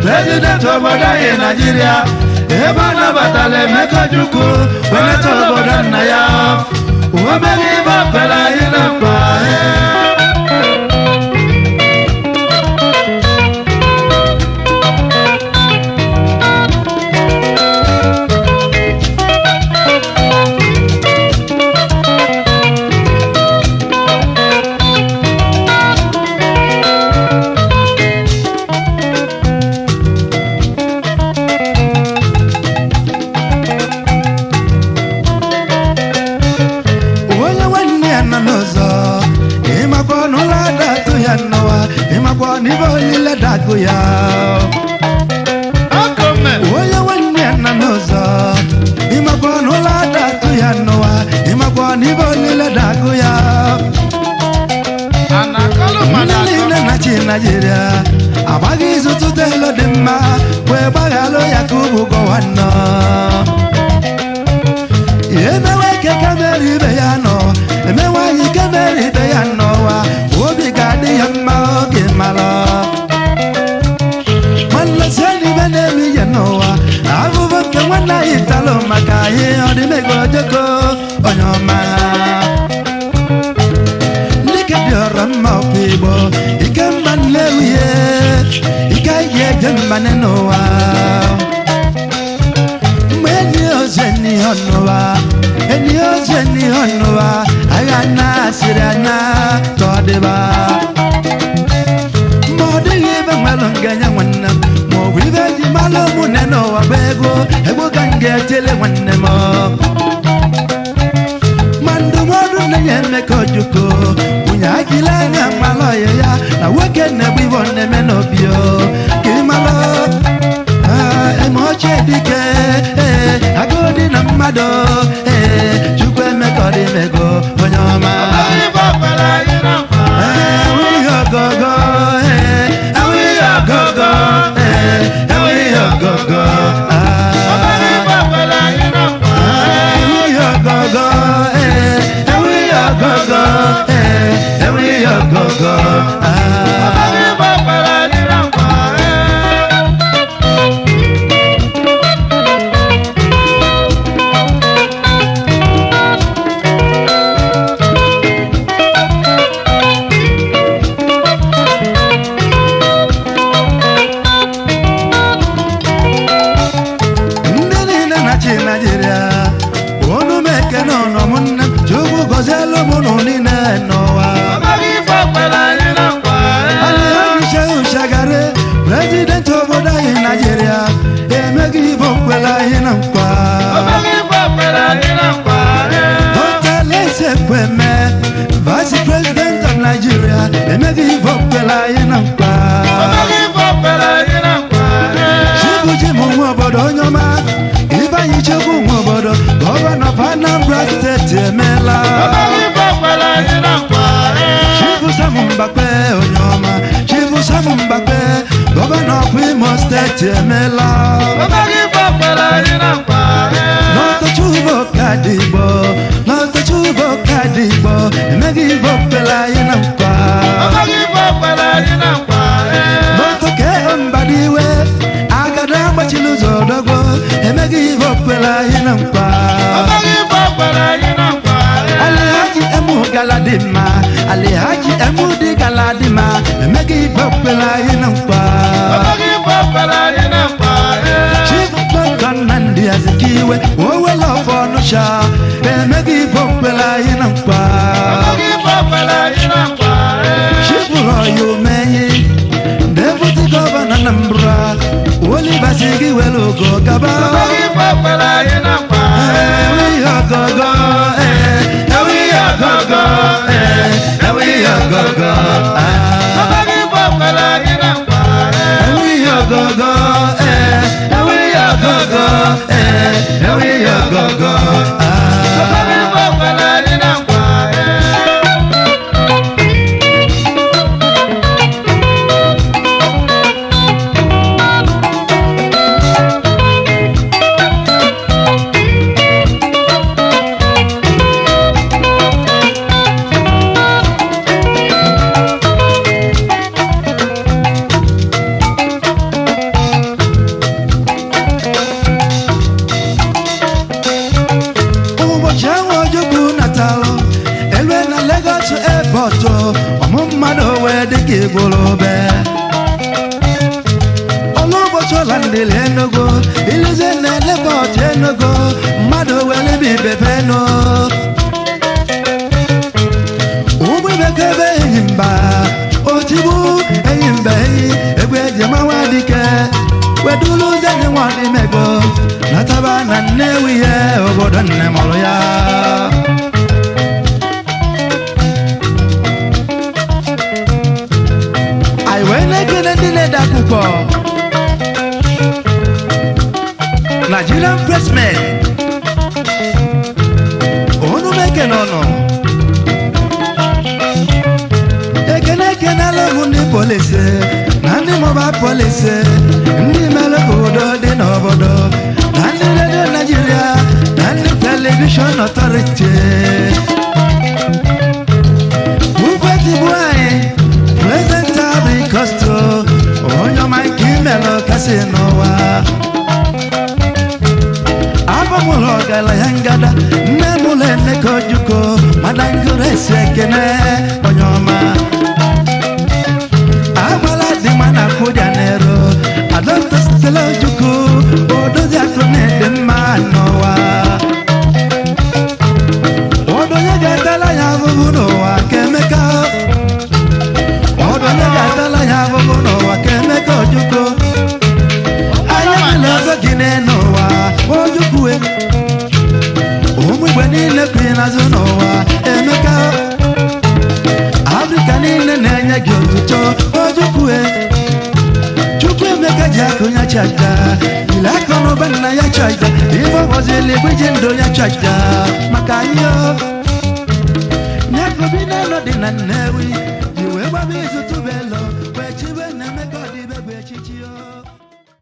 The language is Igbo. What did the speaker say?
President of Nigeria, Ebana Batale Mekajuku, Beneto Bodanaya, Wameli Bapela in a fire. Nigeria, abagizu tutelo dimma, we bagalo Yakubu gowanno. Emeweke kameri beyano, emewayi kameri beyano wa, obi gadi yamma oge mala. Manla seni benemi yanowa, avuvoke wana italo makaye, odimego joko onyoma. Rama pibo, ikamban lewiye, ikaye jambane noa. Mweni ozeni honoa, eni ozeni honoa, agana sirana todeba. Modi ibe malonganya wana, mo wibe di malo muneno abego, ebo gange tele wana mo. Mandu modu na yeme kojuko. Akila na malo ya na wake na we want them no bio kimalo emoche dike agodi na mado chukwe me kodi mego onyoma we go go we go go go go. Mbakwe gọvanọ of Imo steeti emela n'ọtọchụbo kadigbo n'ọtọchụbo kadigbo emeghị ibe okpere anyị na nkwa n'ọtọke mbadiwe agada agbachila ụzọ ọdọgbo emeghị ibe okpere anyị na nkwa Alhaji Emu Galadima Alhaji Emu di Galadima emeghị ibe okpere anyị na nkwa Chief Nnamdi Azikiwe owele ọfọ Ọnụsha emeghị ibe okpere anyị na nkwa Chief Roy Omenyi Deputy Governor Anambra Oliver Sigiwelu Ogo Gaba Landele Enugu, Illusion and Lebot Enugu, Mado will be Bepeno. Uwe Bekebe Himba, Otibu, Himba, Ewe Jamawadike, where do lose anyone in Mego, Natabana Newe, Obodan Nemoloya. I went again and delayed that coupon. Nigerian pressmen Onu meke nono Ekene alogu ni police Nandi mobile police Ndi mele kodo di nobodo Nandi radio Nigeria Nandi television authority Ufeti buai Present Abi Costo Onyo Mike Melo Casinowa Gala yangada nemule nekojuko madangure sekene onyoma amala di mana kujanero adonto stelo juku odo yakone de manowa odo yagatala yavuno wa kemeka odo yagatala yavuno wa kemeka juko ayamalo gineno wa ojukue Nile Pina Zonoa, Emeka Africa Nile Nanya Gyoto, Ojukwe Chukwe Meka Jakunya Chaja, Ilakono Bana Ya Chaja, Ivo was a Libijendo Ya Chaja, Makayo Nakobina Nodina Newi, you ever be to Bello.